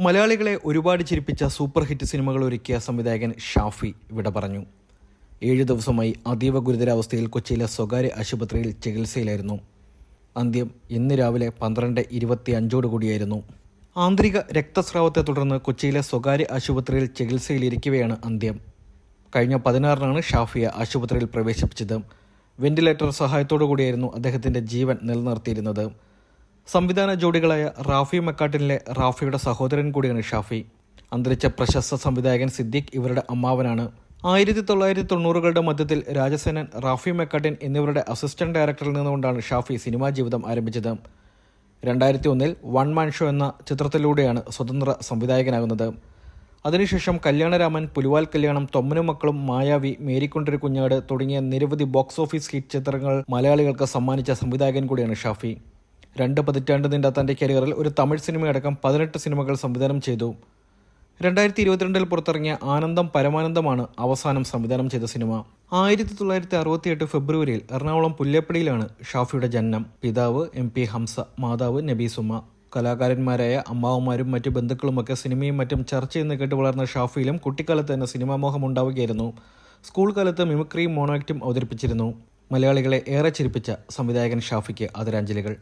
മലയാളികളെ ഒരുപാട് ചിരിപ്പിച്ച super hit സിനിമകൾ ഒരുക്കിയ സംവിധായകൻ ഷാഫി വിട പറഞ്ഞു. 7 ദിവസമായി അതീവ ഗുരുതരാവസ്ഥയിൽ കൊച്ചിയിലെ സ്വകാര്യ ആശുപത്രിയിൽ ചികിത്സയിലായിരുന്നു. അന്ത്യം ഇന്ന് രാവിലെ 12:25 ആന്തരിക രക്തസ്രാവത്തെ തുടർന്ന് കൊച്ചിയിലെ സ്വകാര്യ ആശുപത്രിയിൽ ചികിത്സയിലിരിക്കവെയാണ് അന്ത്യം. കഴിഞ്ഞ 16-നാണ് ഷാഫിയെ ആശുപത്രിയിൽ പ്രവേശിപ്പിച്ചത്. വെന്റിലേറ്റർ സഹായത്തോടു കൂടിയായിരുന്നു അദ്ദേഹത്തിൻ്റെ ജീവൻ നിലനിർത്തിയിരുന്നത്. സംവിധാന ജോഡികളായ റാഫി മെക്കാട്ടിനിലെ റാഫിയുടെ സഹോദരൻ കൂടിയാണ് ഷാഫി. അന്തരിച്ച പ്രശസ്ത സംവിധായകൻ സിദ്ദീഖ് ഇവരുടെ അമ്മാവനാണ്. 1990-കളുടെ മധ്യത്തിൽ രാജസേനൻ, റാഫി മെക്കാട്ടിൻ എന്നിവരുടെ അസിസ്റ്റന്റ് ഡയറക്ടറിൽ നിന്നുകൊണ്ടാണ് ഷാഫി സിനിമാ ജീവിതം ആരംഭിച്ചത്. 2001-ൽ വൺ മാൻ ഷോ എന്ന ചിത്രത്തിലൂടെയാണ് സ്വതന്ത്ര സംവിധായകനാകുന്നത്. അതിനുശേഷം കല്യാണരാമൻ, പുലിവാൽ കല്യാണം, തൊമ്മനും മക്കളും, മായാവി, മേരിക്കൊണ്ടൊരു കുഞ്ഞാട് തുടങ്ങിയ നിരവധി ബോക്സ് ഓഫീസ് ഹിറ്റ് ചിത്രങ്ങൾ മലയാളികൾക്ക് സമ്മാനിച്ച സംവിധായകൻ കൂടിയാണ് ഷാഫി. 2 പതിറ്റാണ്ട് നീണ്ട തൻ്റെ കരിയറിൽ ഒരു തമിഴ് സിനിമയടക്കം 18 സിനിമകൾ സംവിധാനം ചെയ്തു. 2022-ൽ പുറത്തിറങ്ങിയ ആനന്ദം പരമാനന്ദമാണ് അവസാനം സംവിധാനം ചെയ്ത സിനിമ. 1968 ഫെബ്രുവരിയിൽ എറണാകുളം പുല്ലേപ്പടിയിലാണ് ഷാഫിയുടെ ജനനം. പിതാവ് MP ഹംസ, മാതാവ് നബീസുമ്മ. കലാകാരന്മാരായ അമ്മാവന്മാരും മറ്റു ബന്ധുക്കളുമൊക്കെ സിനിമയും മറ്റും ചർച്ച ചെയ്യുന്ന കേട്ട് വളർന്ന ഷാഫിയിലും കുട്ടിക്കാലത്ത് തന്നെ സിനിമാമോഹം ഉണ്ടാവുകയായിരുന്നു. സ്കൂൾ കാലത്ത് മിമിക്രിയും മോണോ ആക്റ്റും അവതരിപ്പിച്ചിരുന്നു. മലയാളികളെ ഏറെ ചിരിപ്പിച്ച സംവിധായകൻ ഷാഫിക്ക് ആദരാഞ്ജലികൾ.